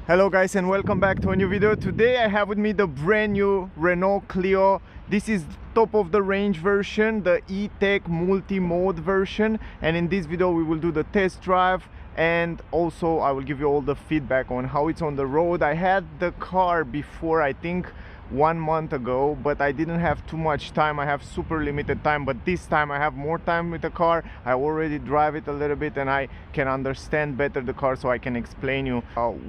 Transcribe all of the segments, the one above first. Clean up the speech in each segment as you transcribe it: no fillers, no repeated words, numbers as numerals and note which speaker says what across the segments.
Speaker 1: Hello guys, and welcome back to a new video. Today I have with me the brand new Renault Clio. This is top of the range version, the E-Tech Multimode version, and in this video we will do the test drive, and also I will give you all the feedback on how it's on the road. I had the car before, I think 1 month ago, but I didn't have too much time. I have super limited time, but this time I have more time with the car. I already drive it a little bit and I can understand better the car, so I can explain you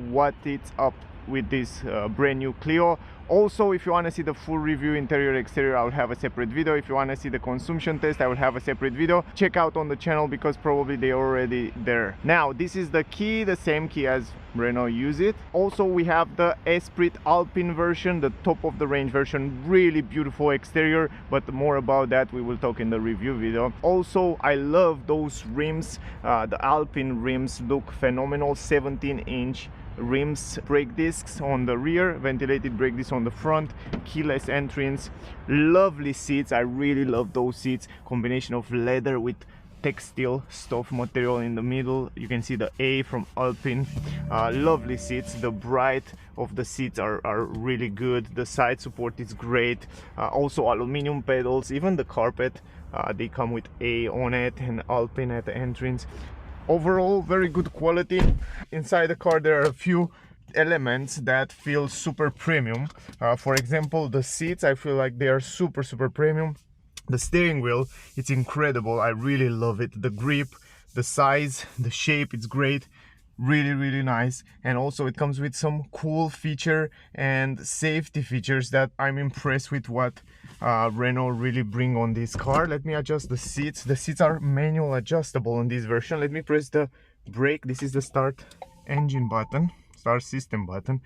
Speaker 1: what it's up with this brand new Clio. Also, if you want to see the full review, interior exterior, I'll have a separate video. If you want to see the consumption test, I will have a separate video. Check out on the channel because probably they're already there. Now this is the key, the same key as Renault use it. Also we have the Esprit Alpine version, the top of the range version. Really beautiful exterior, but more about that we will talk in the review video. Also I love those rims. The Alpine rims look phenomenal. 17-inch rims, brake discs on the rear, ventilated brake discs on the front, keyless entrance, lovely seats. I really love those seats. Combination of leather with textile stuff material in the middle. You can see the A from Alpine. Lovely seats. The bright of the seats are really good. The side support is great. Also aluminum pedals. Even the carpet, they come with A on it and Alpine at the entrance. Overall, very good quality. Inside the car there are a few elements that feel super premium. For example, the seats, I feel like they are super premium. The steering wheel, it's incredible. I really love it. The grip, the size, the shape, it's great. Really nice. And also it comes with some cool feature and safety features that I'm impressed with what Renault really bring on this car. Let me adjust the seats. The seats are manual adjustable on this version. Let me press the brake. This is the start engine button, start system button.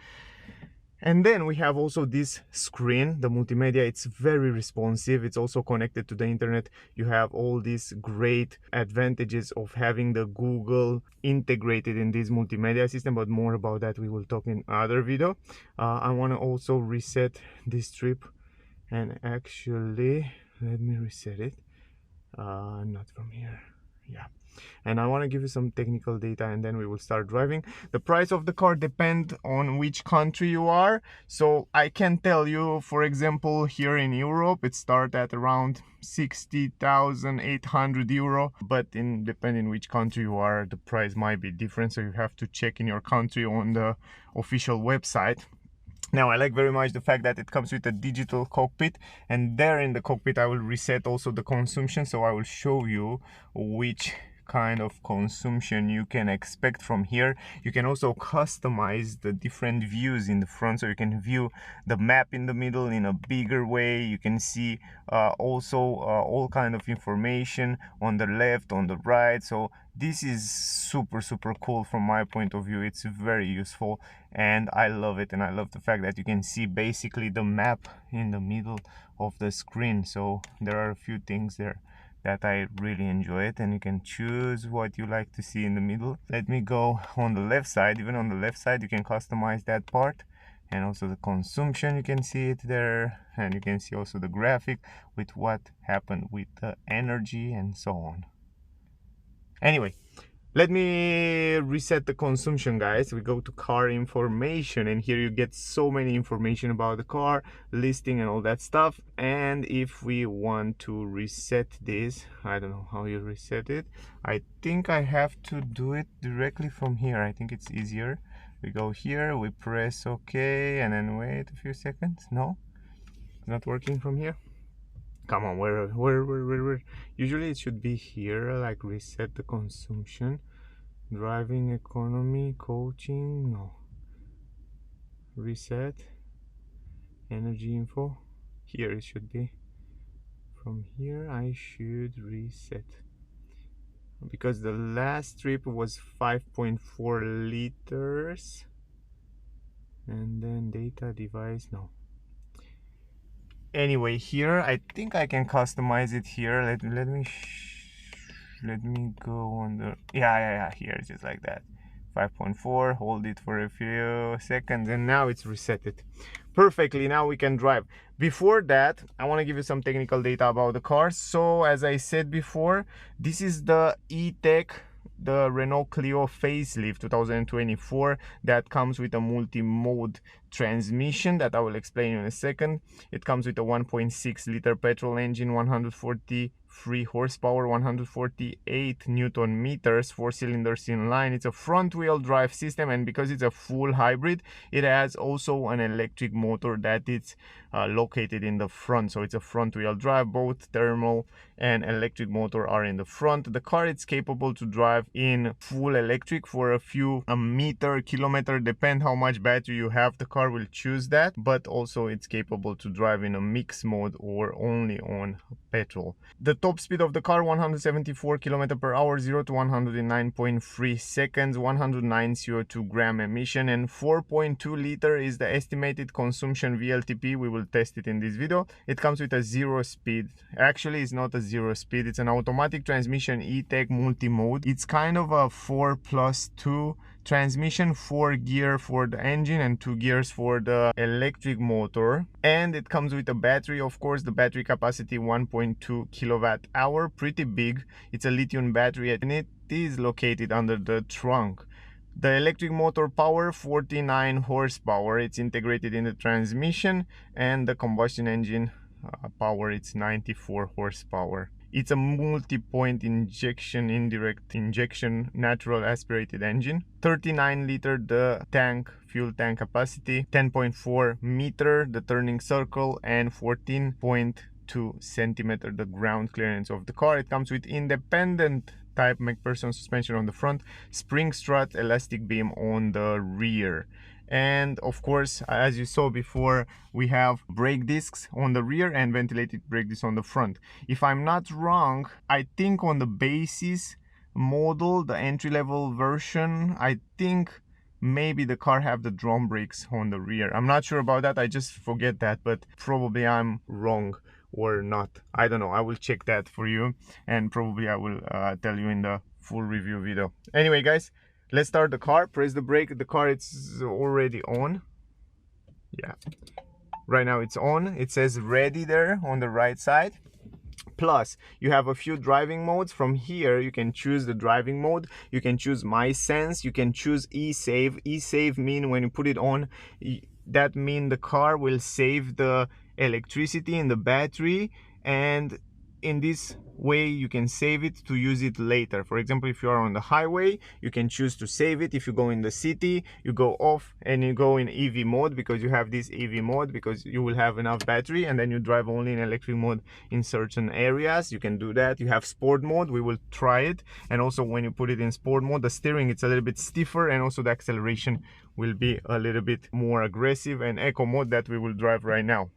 Speaker 1: And then we have also this screen, the multimedia. It's very responsive. It's also connected to the internet. You have all these great advantages of having the Google integrated in this multimedia system, but more about that we will talk in other video. I want to also reset this trip, and actually let me reset it. Not from here. Yeah. And I want to give you some technical data and then we will start driving. The price of the car depends on which country you are. So I can tell you, for example, here in Europe it starts at around 60,800 euro, but depending which country you are, the price might be different, so you have to check in your country on the official website. Now I like very much the fact that it comes with a digital cockpit, and there in the cockpit I will reset also the consumption, so I will show you which kind of consumption you can expect from here. You can also customize the different views in the front, so you can view the map in the middle in a bigger way. You can see also all kind of information on the left, on the right. So this is super cool from my point of view. It's very useful and I love it, and I love the fact that you can see basically the map in the middle of the screen. So there are a few things there that I really enjoy it, and you can choose what you like to see in the middle. Let me go on the left side. Even on the left side you can customize that part, and also the consumption, you can see it there, and you can see also the graphic with what happened with the energy and so on. Anyway, let me reset the consumption, guys. We go to car information, and here you get so many information about the car, listing and all that stuff. And if we want to reset this, I don't know how you reset it. I think I have to do it directly from here. I think it's easier. We go here, we press OK, and then wait a few seconds. No, it's not working from here. Come on, where? Usually it should be here, like reset the consumption, driving economy, coaching, no. Reset, energy info, here it should be. From here I should reset. Because the last trip was 5.4 liters. And then data device, no. Anyway, here I think I can customize it here. Let me go on the yeah, here, just like that. 5.4, hold it for a few seconds, and now it's reset it perfectly. Now we can drive. Before that, I want to give you some technical data about the car. So as I said before, this is the E-Tech the Renault Clio facelift 2024 that comes with a multi-mode transmission that I will explain in a second. It comes with a 1.6 liter petrol engine, 143 horsepower, 148 newton meters, 4 cylinders inline. It's a front wheel drive system, and because it's a full hybrid, it has also an electric motor that is located in the front. So it's a front wheel drive. Both thermal and electric motor are in the front. The car is capable to drive in full electric for a few kilometer, depend how much battery you have. The car will choose that, but also it's capable to drive in a mix mode or only on petrol. The top speed of the car, 174 km per hour, 0 to 100 in 9.3 seconds, 109 CO2 gram emission, and 4.2 liter is the estimated consumption VLTP. We will test it in this video. It comes with a 0 speed. Actually, it's not a 0 speed, it's an automatic transmission E-Tech Multimode. It's kind of a 4+2 transmission, 4 gear for the engine and 2 gears for the electric motor, and it comes with a battery. Of course, the battery capacity 1.2 kilowatt hour, pretty big. It's a lithium battery and it is located under the trunk. The electric motor power, 49 horsepower, it's integrated in the transmission, and the combustion engine power, it's 94 horsepower. It's a multi-point injection, indirect injection, natural aspirated engine. 39 liter the fuel tank capacity, 10.4 meter the turning circle, and 14.2 centimeter the ground clearance of the car. It comes with independent type McPherson suspension on the front, spring strut, elastic beam on the rear. And of course, as you saw before, we have brake discs on the rear and ventilated brake discs on the front. If I'm not wrong, I think on the basis model, the entry-level version, I think maybe the car have the drum brakes on the rear. I'm not sure about that, I just forget that, but probably I'm wrong or not. I don't know, I will check that for you, and probably I will tell you in the full review video. Anyway guys, let's start the car. Press the brake. The car, it's already on. Yeah, right now it's on. It says ready there on the right side. Plus, you have a few driving modes. From here, you can choose the driving mode. You can choose My Sense. You can choose E-Save. E-Save mean when you put it on, that mean the car will save the electricity in the battery, and in this way you can save it to use it later. For example, if you are on the highway, you can choose to save it. If you go in the city, you go off and you go in EV mode, because you have this EV mode, because you will have enough battery, and then you drive only in electric mode in certain areas. You can do that. You have sport mode, we will try it, and also when you put it in sport mode, the steering, it's a little bit stiffer, and also the acceleration will be a little bit more aggressive, and eco mode that we will drive right now.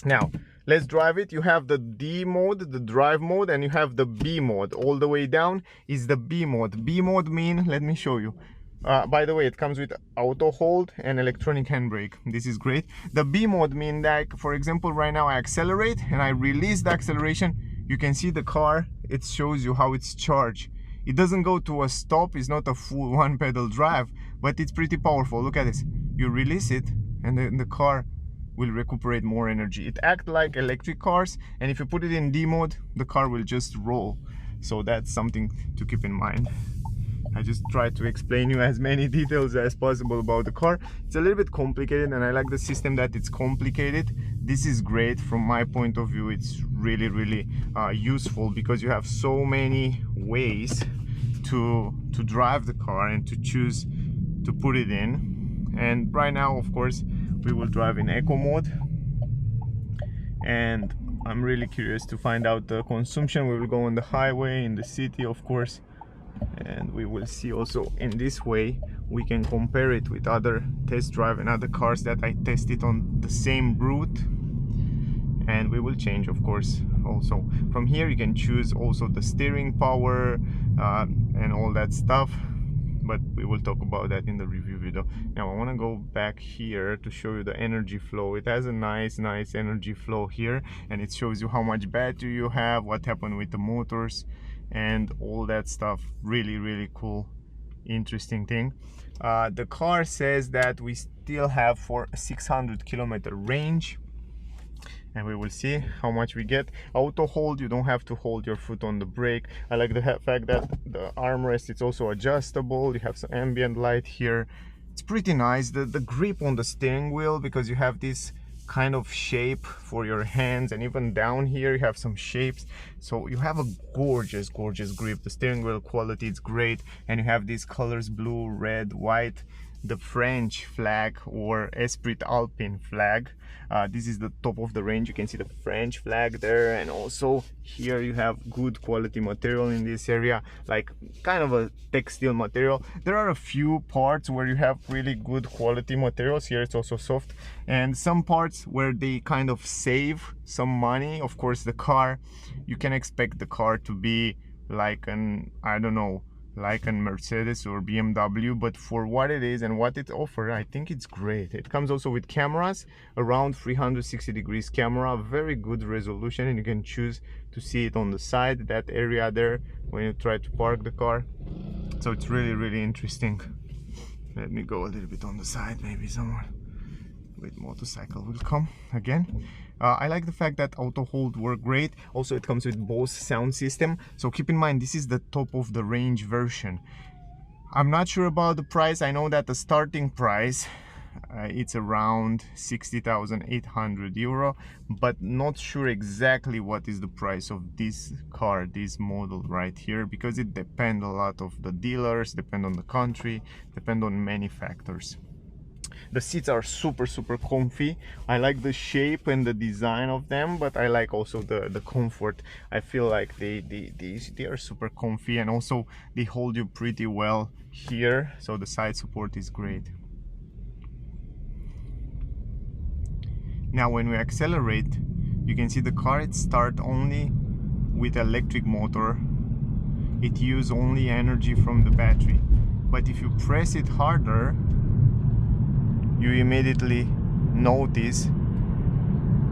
Speaker 1: Now let's drive it. You have the D mode, the drive mode, and you have the B mode. All the way down is the B mode. B mode mean, let me show you. By the way, it comes with auto hold and electronic handbrake. This is great. The B mode mean that, for example, right now I accelerate and I release the acceleration. You can see the car, it shows you how it's charged. It doesn't go to a stop, it's not a full one pedal drive, but it's pretty powerful. Look at this. You release it and then the car will recuperate more energy. It acts like electric cars, and if you put it in D mode, the car will just roll. So that's something to keep in mind. I just try to explain you as many details as possible about the car. It's a little bit complicated, and I like the system that it's complicated. This is great from my point of view. It's really useful, because you have so many ways to drive the car and to choose to put it in. And right now, of course, we will drive in eco mode, and I'm really curious to find out the consumption. We will go on the highway, in the city, of course, and we will see also in this way we can compare it with other test drive and other cars that I tested on the same route, and we will change, of course. Also from here you can choose also the steering power and all that stuff, but we will talk about that in the review video. Now I want to go back here to show you the energy flow. It has a nice energy flow here, and it shows you how much battery you have, what happened with the motors, and all that stuff. Really cool, interesting thing. The car says that we still have for 600 kilometer range, and we will see how much we get. Auto hold, you don't have to hold your foot on the brake. I like the fact that the armrest is also adjustable. You have some ambient light here. It's pretty nice. The grip on the steering wheel, because you have this kind of shape for your hands, and even down here you have some shapes, so you have a gorgeous grip. The steering wheel quality is great, and you have these colors: blue, red, white, the French flag or Esprit Alpine flag. This is the top of the range. You can see the French flag there, and also here you have good quality material in this area, like kind of a textile material. There are a few parts where you have really good quality materials. Here it's also soft, and some parts where they kind of save some money. Of course, the car, you can expect the car to be like an, I don't know, like a Mercedes or BMW, but for what it is and what it offers, I think it's great. It comes also with cameras, around 360 degrees camera, very good resolution, and you can choose to see it on the side, that area there, when you try to park the car. So it's really interesting. Let me go a little bit on the side, maybe someone with motorcycle will come again. I like the fact that auto hold work great. Also, it comes with Bose sound system, so keep in mind this is the top of the range version. I'm not sure about the price. I know that the starting price it's around 60,800 euro, but not sure exactly what is the price of this car, this model right here, because it depends a lot of the dealers, depend on the country, depend on many factors. The seats are super comfy. I like the shape and the design of them, but I like also the comfort. I feel like they are super comfy, and also they hold you pretty well here, so the side support is great. Now when we accelerate, you can see the car, it starts only with electric motor. It uses only energy from the battery, but if you press it harder, you immediately notice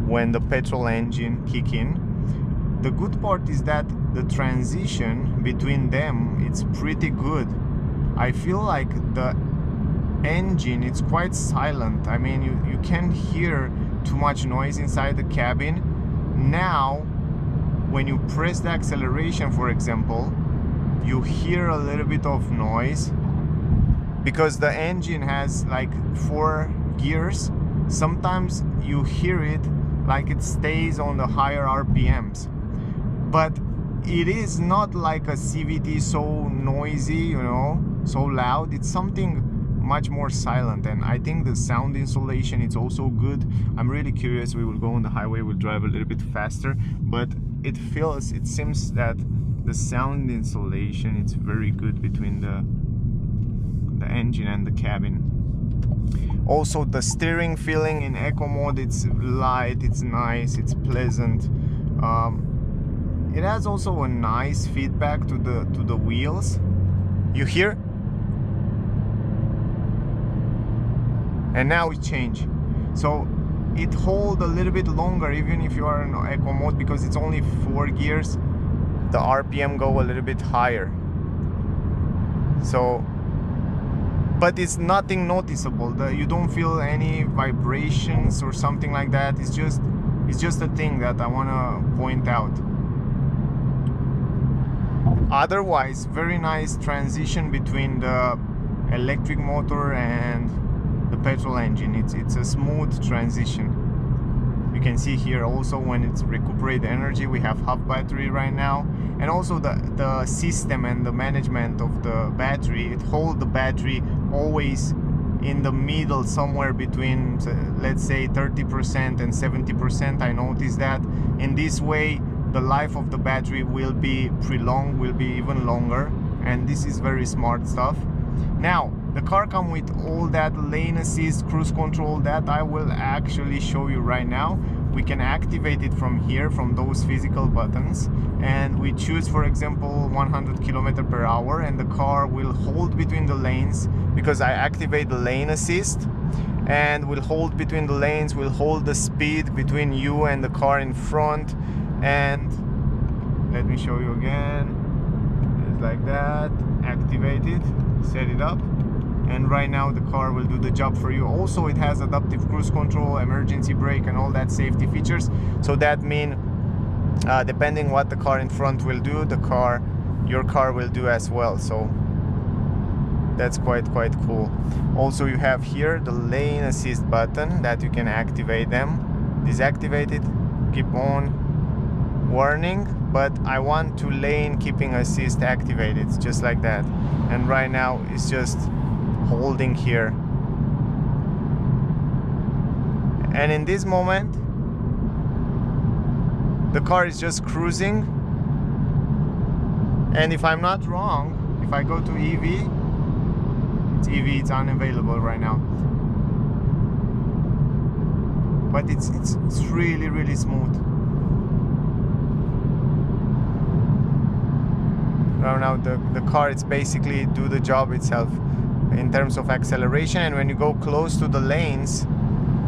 Speaker 1: when the petrol engine kick in. The good part is that the transition between them, it's pretty good. I feel like the engine, it's quite silent. I mean, you can't hear too much noise inside the cabin. Now when you press the acceleration, for example, you hear a little bit of noise, because the engine has like 4 gears. Sometimes you hear it like it stays on the higher RPMs, but it is not like a CVT so noisy, you know, so loud. It's something much more silent, and I think the sound insulation is also good. I'm really curious. We will go on the highway, we'll drive a little bit faster, but it seems that the sound insulation, it's very good between the engine and the cabin. Also, the steering feeling in eco mode, it's light, it's nice, it's pleasant. It has also a nice feedback to the wheels. You hear? And now it changed, so it holds a little bit longer even if you are in eco mode, because it's only 4 gears. The RPM go a little bit higher, so, but it's nothing noticeable. You don't feel any vibrations or something like that. It's just a thing that I want to point out. Otherwise, very nice transition between the electric motor and the petrol engine. It's a smooth transition. You can see here also when it's recuperate energy, we have half battery right now, and also the system and the management of the battery, it holds the battery always in the middle, somewhere between, let's say, 30% and 70%. I noticed that in this way the life of the battery will be prolonged, will be even longer, and this is very smart stuff. Now the car comes with all that lane assist, cruise control, that I will actually show you right now. We can activate it from here, from those physical buttons, and we choose, for example, 100 km/h, and the car will hold between the lanes, because I activate the lane assist, and will hold between the lanes, will hold the speed between you and the car in front. And let me show you again. It's like that. Activate it, set it up, and right now the car will do the job for you. Also, it has adaptive cruise control, emergency brake, and all that safety features. So that means depending what the car in front will do, your car will do as well. So that's quite cool. Also, you have here the lane assist button that you can activate them, deactivate it, keep on, warning, but I want to lane keeping assist activated, just like that. And right now it's just holding here, and in this moment the car is just cruising. And if I'm not wrong, if I go to EV, it's unavailable right now, but it's really smooth. Now the car, it's basically do the job itself in terms of acceleration, and when you go close to the lanes,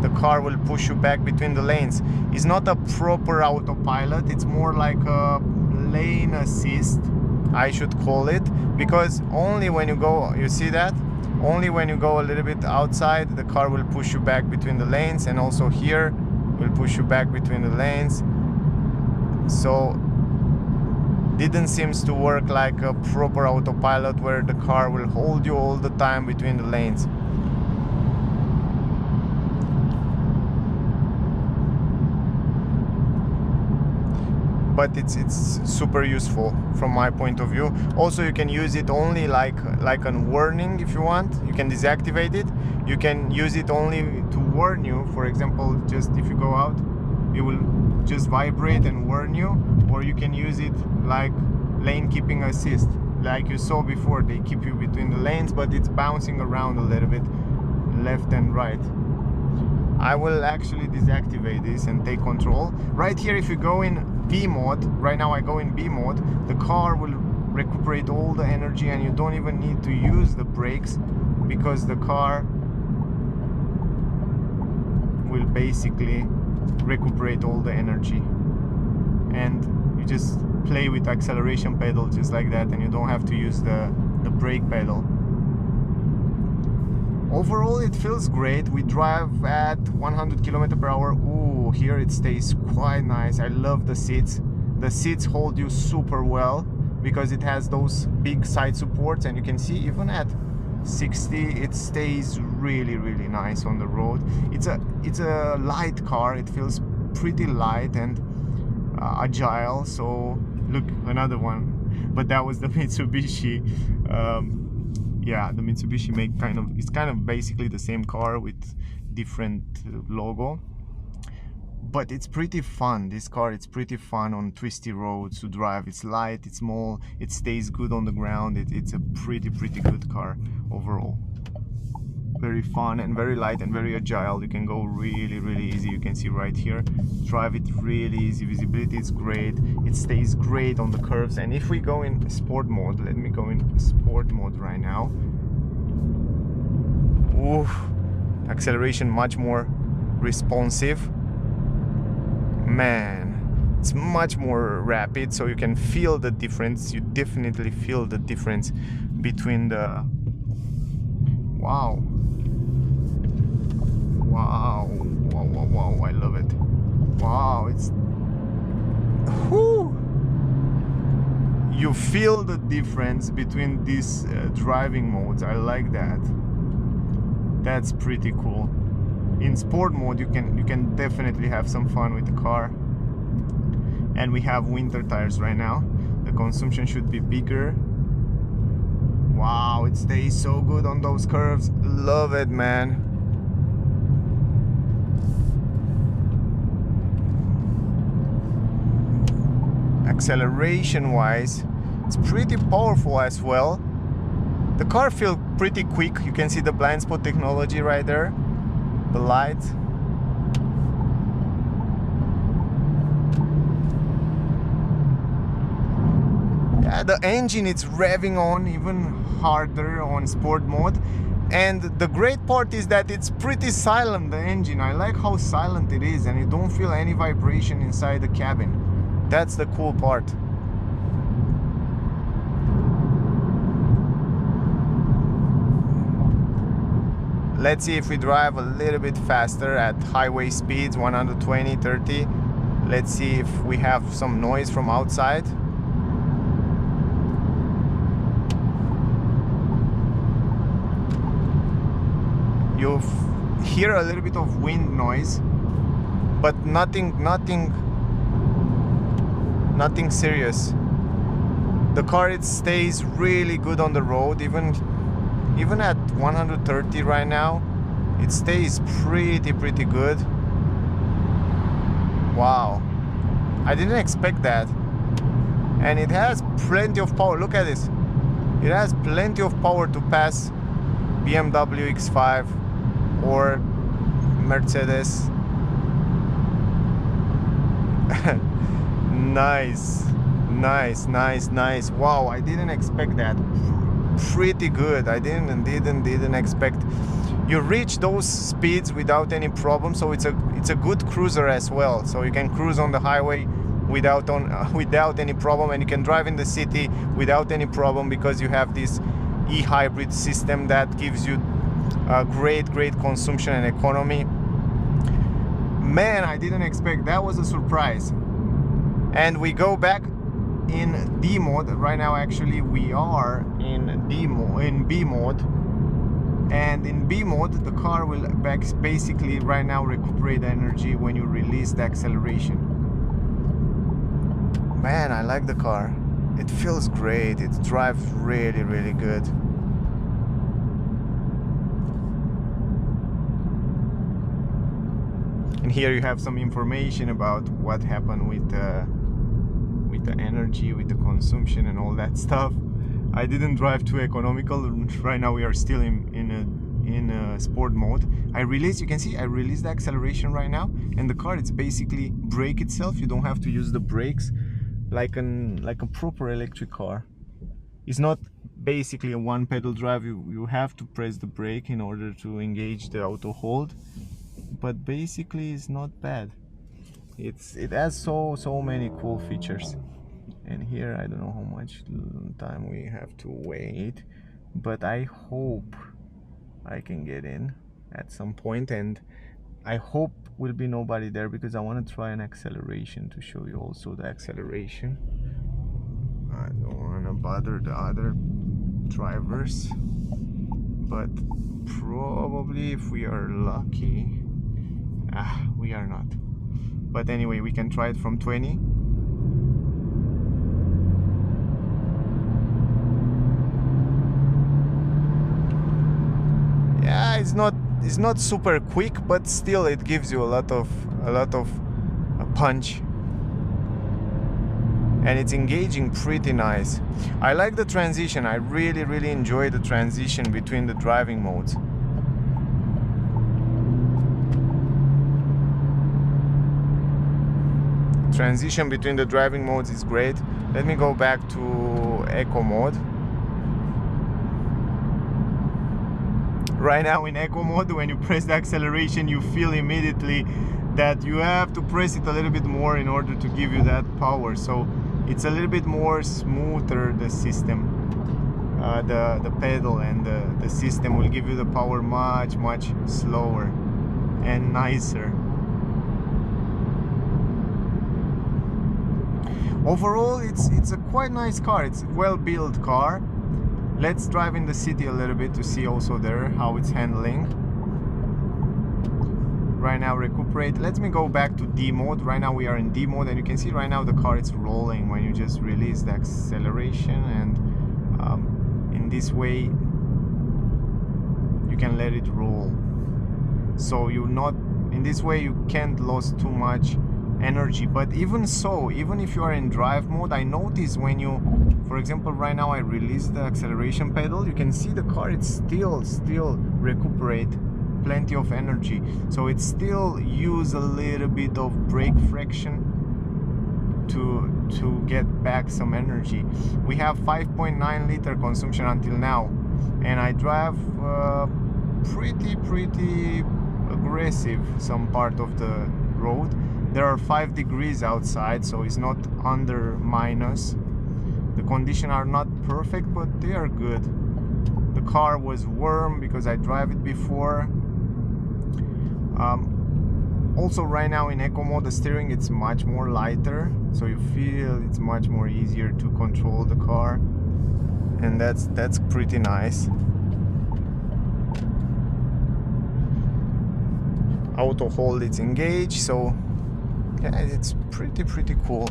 Speaker 1: the car will push you back between the lanes. It's not a proper autopilot, it's more like a lane assist, I should call it, because only when you go, you see that? Only when you go a little bit outside, the car will push you back between the lanes, and also here will push you back between the lanes. So didn't seems to work like a proper autopilot where the car will hold you all the time between the lanes. But it's super useful from my point of view. Also, you can use it only like a warning if you want. You can deactivate it. You can use it only to warn you. For example, just if you go out, it will just vibrate and warn you. Or you can use it like lane keeping assist, like you saw before. They keep you between the lanes, but it's bouncing around a little bit left and right. I will actually deactivate this and take control. Right here, if you go in B mode, right now I go in B mode, the car will recuperate all the energy, and you don't even need to use the brakes, because the car will basically recuperate all the energy. And you just play with acceleration pedal just like that, and you don't have to use the brake pedal. Overall, it feels great. We drive at 100 km/h. Ooh, here it stays quite nice. I love the seats. The seats hold you super well because it has those big side supports, and you can see even at 60 it stays really nice on the road. It's a light car. It feels pretty light and agile. So look, another one, but that was the Mitsubishi. Yeah, the Mitsubishi it's kind of basically the same car with different logo, but it's pretty fun. This car, it's pretty fun on twisty roads to drive. It's light, it's small, it stays good on the ground. It's a pretty good car overall. Very fun and very light and very agile. You can go really easy. You can see right here, drive it really easy. Visibility is great. It stays great on the curves. And if we go in sport mode, let me go in sport mode right now. Ooh, acceleration much more responsive. Man, it's much more rapid, so you can feel the difference. You definitely feel the difference between the wow, I love it. Wow, it's whoo. You feel the difference between these driving modes. I like that. That's pretty cool. In sport mode, you can definitely have some fun with the car. And we have winter tires right now. The consumption should be bigger. Wow, it stays so good on those curves. Love it, man. Acceleration wise, it's pretty powerful as well. The car feels pretty quick. You can see the blind spot technology right there, the light. Yeah, the engine is revving on even harder on sport mode. And the great part is that it's pretty silent, the engine. I like how silent it is, and you don't feel any vibration inside the cabin. That's the cool part. Let's see if we drive a little bit faster at highway speeds, 120, 30. Let's see if we have some noise from outside. You hear a little bit of wind noise, but nothing serious. The car, it stays really good on the road, even at 130 right now. It stays pretty good. Wow, I didn't expect that. And it has plenty of power. Look at this. It has plenty of power to pass BMW X5 or Mercedes. Nice. Wow, I didn't expect that. Pretty good. I didn't expect. You reach those speeds without any problem, so it's a good cruiser as well. So you can cruise on the highway without any problem, and you can drive in the city without any problem, because you have this e-hybrid system that gives you great consumption and economy. Man, I didn't expect. That was a surprise. And we go back in D mode right now. Actually, we are in B mode, and in B mode the car will basically right now recuperate energy when you release the acceleration. Man, I like the car. It feels great. It drives really good. And here you have some information about what happened with the energy, with the consumption and all that stuff. I didn't drive too economical. Right now we are still in a sport mode. You can see I released the acceleration right now, and the car, it's basically brake itself. You don't have to use the brakes like a proper electric car. It's not basically a one pedal drive. You have to press the brake in order to engage the auto hold, but basically it's not bad. It has so many cool features. And here I don't know how much time we have to wait, but I hope I can get in at some point, and I hope will be nobody there, because I want to try an acceleration to show you also the acceleration. I don't want to bother the other drivers, but probably if we are lucky, we are not. But anyway, we can try it from 20. Yeah, it's not super quick, but still it gives you a lot of punch, and it's engaging pretty nice. I like the transition. I really enjoy the transition between the driving modes. Transition between the driving modes is great. Let me go back to eco mode. Right now in eco mode, when you press the acceleration, you feel immediately that you have to press it a little bit more in order to give you that power. So it's a little bit more smoother, the system, the pedal and the system will give you the power much slower and nicer. Overall, it's a quite nice car. It's a well-built car. Let's drive in the city a little bit to see also there how it's handling. Right now recuperate. Let me go back to D mode. Right now we are in D mode, and you can see right now the car is rolling when you just release the acceleration, and in this way you can let it roll. So in this way you can't lose too much energy. But even so, even if you are in drive mode, I notice when you, for example, right now I release the acceleration pedal, you can see the car, it's still recuperate plenty of energy. So it still use a little bit of brake friction to get back some energy. We have 5.9 liter consumption until now, and I drive pretty aggressive some part of the road. There are 5 degrees outside, so it's not under minus. The conditions are not perfect, but they are good. the car was warm because I drive it before. Also right now in eco mode, the steering it's much more lighter, so you feel it's much more easier to control the car, and that's pretty nice. Auto hold, it's engaged, so yeah, it's pretty cool.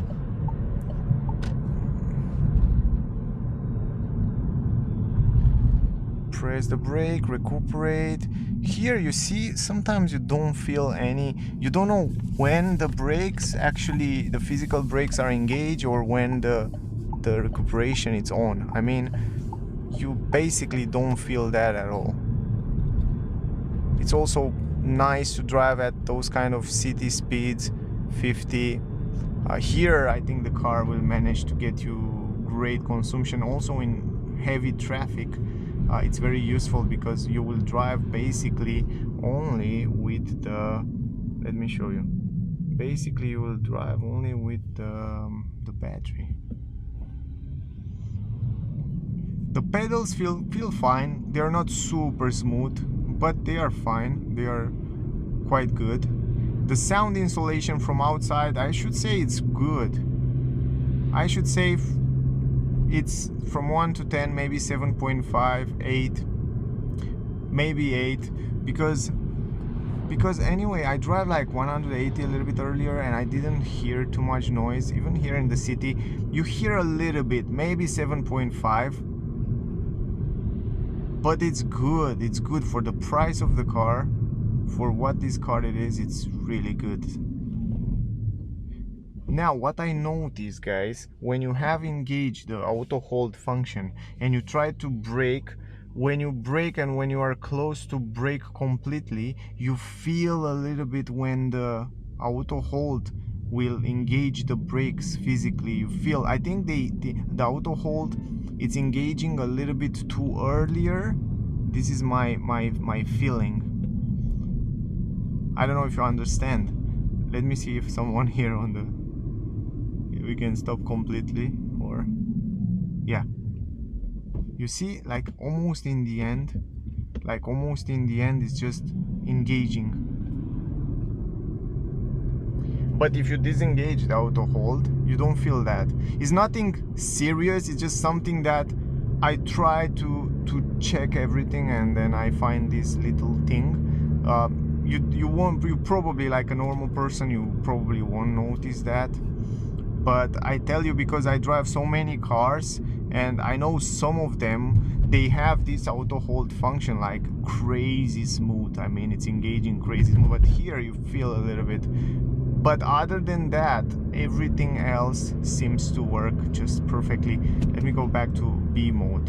Speaker 1: Press the brake, recuperate. Here you see sometimes you don't feel any, you don't know when the brakes actually, the physical brakes are engaged or when the recuperation is on. I mean, you basically don't feel that at all. It's also nice to drive at those kind of city speeds, 50. Here I think the car will manage to get you great consumption also in heavy traffic. It's very useful because you will drive basically only with the, let me show you, basically you will drive only with the battery. The pedals feel fine. They're not super smooth, but they are fine. They are quite good. The sound insulation from outside, I should say it's good. I should say it's from 1 to 10, maybe 7.5, 8, maybe 8, because anyway I drive like 180 a little bit earlier and I didn't hear too much noise. Even here in the city you hear a little bit, maybe 7.5, but it's good. It's good for the price of the car, for what this car it is. It's really good. Now what I noticed, guys, when you have engaged the auto hold function and you try to brake, when you brake and when you are close to brake completely, you feel a little bit when the auto hold will engage the brakes physically. You feel, I think the auto hold, it's engaging a little bit too earlier. This is my feeling. I don't know if you understand. Let me see if someone here on the, we can stop completely, or yeah, you see, like almost in the end, it's just engaging. But if you disengage the auto hold, you don't feel that. It's nothing serious, it's just something that I try to check everything, and then I find this little thing. You probably, like a normal person, you probably won't notice that. But I tell you, because I drive so many cars and I know some of them, they have this auto hold function like crazy smooth. I mean, it's engaging crazy smooth, but here you feel a little bit. But other than that, everything else seems to work just perfectly. Let me go back to B mode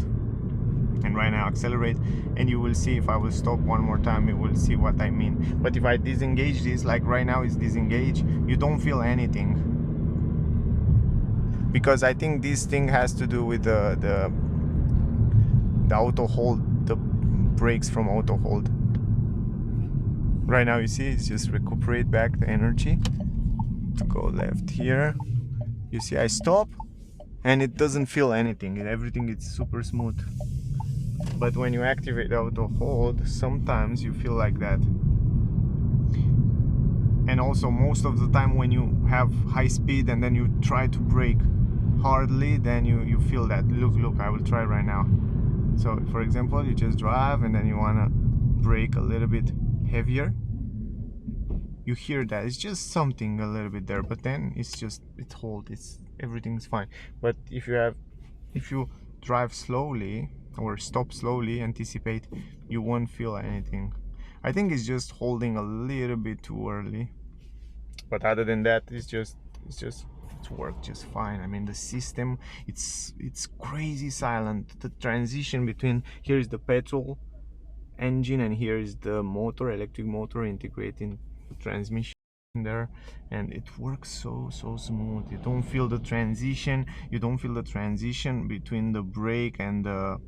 Speaker 1: and right now accelerate, and you will see. If I will stop one more time, you will see what I mean. But if I disengage this, like right now it's disengaged, you don't feel anything. Because I think this thing has to do with the auto hold, the brakes from auto hold. Right now you see it's just recuperate back the energy. Go left here. You see I stop and it doesn't feel anything. Everything is super smooth. But when you activate the auto hold, sometimes you feel like that. And also most of the time when you have high speed and then you try to brake hardly, then you feel that. Look, I will try right now. So for example, you just drive and then you want to brake a little bit heavier. You hear that it's just something a little bit there, but then it's just, it holds, it's, everything's fine. But if you drive slowly or stop slowly, anticipate, you won't feel anything. I think it's just holding a little bit too early, but other than that, it's worked just fine. I mean, the system, it's crazy silent. The transition between, here is the petrol engine and here is the motor, electric motor integrating the transmission there, and it works so smooth. You don't feel the transition. You don't feel the transition between the brake and the,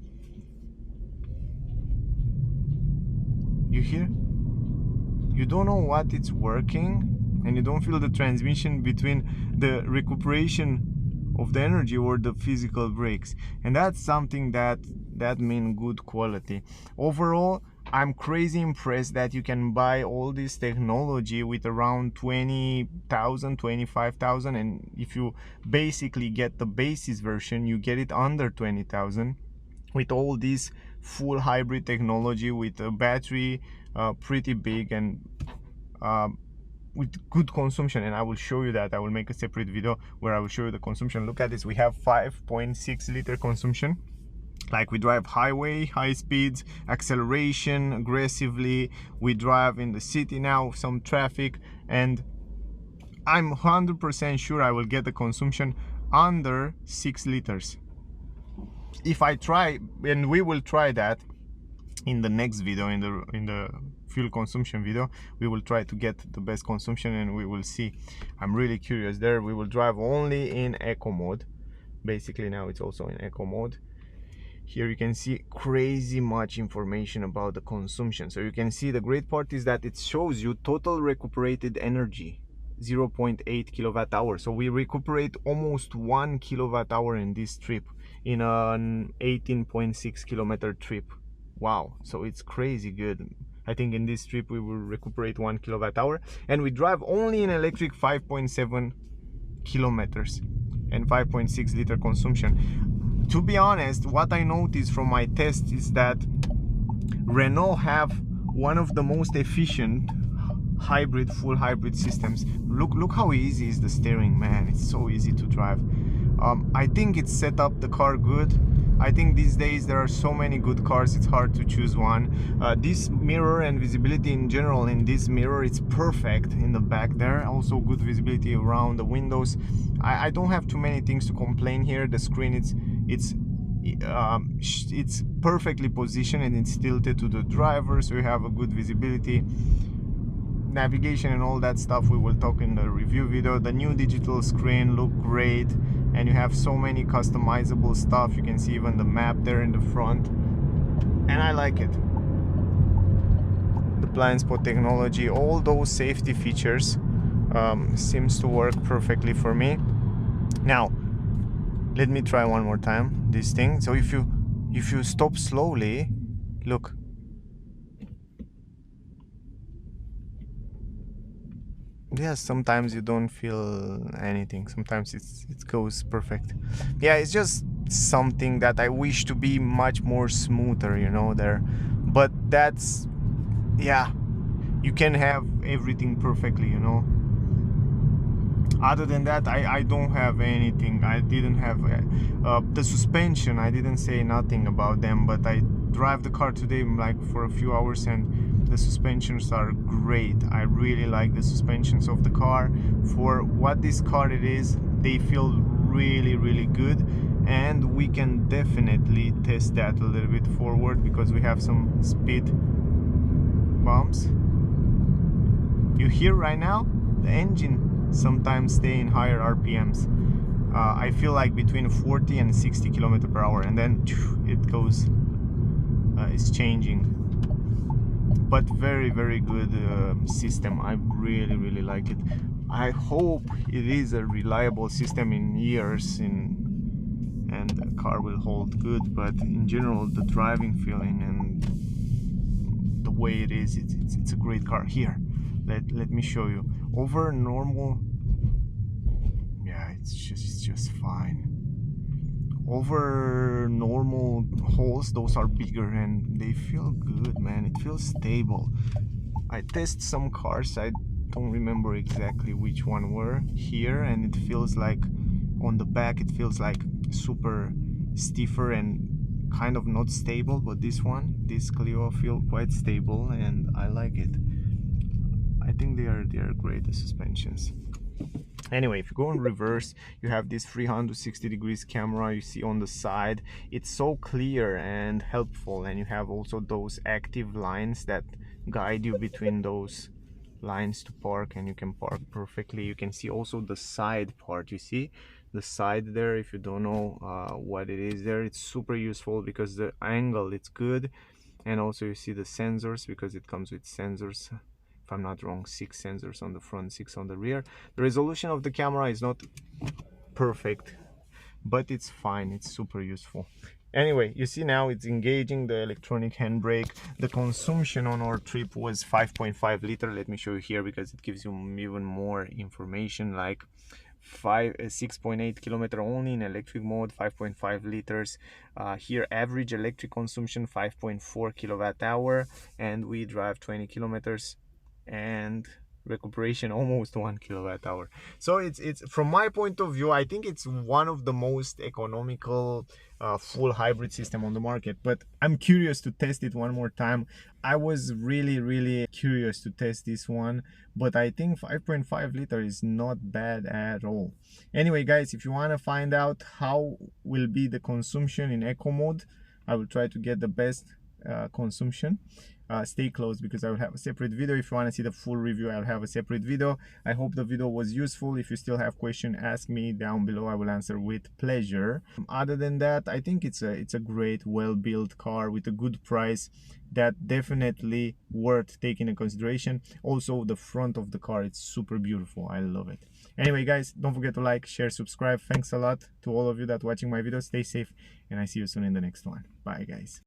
Speaker 1: you hear? You don't know what it's working, and you don't feel the transmission between the recuperation of the energy or the physical brakes. And that's something that that means good quality. Overall, I'm crazy impressed that you can buy all this technology with around 20,000, 25,000, and if you basically get the basis version, you get it under 20,000 with all this full hybrid technology, with a battery pretty big, and with good consumption. And I will show you that. I will make a separate video where I will show you the consumption. Look at this, we have 5.6 liter consumption. Like, we drive highway, high speeds, acceleration aggressively, we drive in the city now, some traffic, and I'm 100% sure I will get the consumption under 6 liters. If I try, and we will try that in the next video, in the fuel consumption video, we will try to get the best consumption and we will see. I'm really curious there. We will drive only in eco mode. Basically now it's also in eco mode. Here you can see crazy much information about the consumption. So you can see the great part is that it shows you total recuperated energy, 0.8 kilowatt hour. So we recuperate almost 1 kilowatt hour in this trip, in an 18.6 kilometer trip. Wow, so it's crazy good. I think in this trip we will recuperate 1 kilowatt hour, and we drive only in electric 5.7 kilometers and 5.6 liter consumption. To be honest, what I noticed from my test is that Renault have one of the most efficient hybrid, full hybrid systems. Look how easy is the steering, man. It's so easy to drive. I think it's set up the car good. I think these days there are so many good cars, it's hard to choose one. This mirror and visibility in general in this mirror, it's perfect in the back there. Also good visibility around the windows. I don't have too many things to complain here. The screen, it's perfectly positioned and it's tilted to the driver, so you have a good visibility. Navigation and all that stuff we will talk in the review video. The new digital screen look great, and you have so many customizable stuff. You can see even the map there in the front, and I like it. The blind spot technology, all those safety features seems to work perfectly for me. Now let me try one more time this thing. So if you stop slowly, look, yeah, sometimes you don't feel anything, sometimes it goes perfect. Yeah, it's just something that I wish to be much more smoother, you know, there. But that's, yeah, you can have everything perfectly, you know. Other than that, I don't have anything. I didn't have the suspension, I didn't say nothing about them, but I drive the car today like for a few hours, and the suspensions are great. I really like the suspensions of the car. For what this car it is, they feel really, really good, and we can definitely test that a little bit forward because we have some speed bumps. You hear right now the engine sometimes stay in higher RPMs. I feel like between 40 and 60 km per hour, and then it goes, it's changing. But very, very good system. I really, really like it. I hope it is a reliable system in years, and the car will hold good. But in general, the driving feeling and the way it is, it's a great car. Here, let me show you. Over normal, yeah, it's just fine. Over normal holes, those are bigger and they feel good, man. It feels stable. I test some cars, I don't remember exactly which one were here, and it feels like on the back it feels like super stiffer and kind of not stable, but this Clio feel quite stable and I like it. I think they are great, the suspensions. Anyway, if you go in reverse, you have this 360 degrees camera you see on the side. It's so clear and helpful, and you have also those active lines that guide you between those lines to park, and you can park perfectly. You can see also the side part. You see the side there, if you don't know what it is there, it's super useful because the angle, it's good. And also you see the sensors, because it comes with sensors. If I'm not wrong, 6 sensors on the front, 6 on the rear. The resolution of the camera is not perfect, but it's fine, it's super useful. Anyway, you see now it's engaging the electronic handbrake. The consumption on our trip was 5.5 liter. Let me show you here because it gives you even more information, like 6.8 kilometer only in electric mode, 5.5 liters. Here average electric consumption 5.4 kilowatt hour, and we drive 20 kilometers, and recuperation almost 1 kilowatt hour. So it's from my point of view, I think it's one of the most economical full hybrid system on the market. But I'm curious to test it one more time. I was really curious to test this one, but I think 5.5 liter is not bad at all. Anyway guys, if you want to find out how will be the consumption in eco mode, I will try to get the best consumption. Stay close because I will have a separate video. If you want to see the full review, I'll have a separate video. I hope the video was useful. If you still have questions, ask me down below. I will answer with pleasure. Other than that, I think it's a great, well-built car with a good price that definitely worth taking into consideration. Also, the front of the car, it's super beautiful. I love it. Anyway guys, don't forget to like, share, subscribe. Thanks a lot to all of you that watching my videos. Stay safe, and I see you soon in the next one. Bye guys.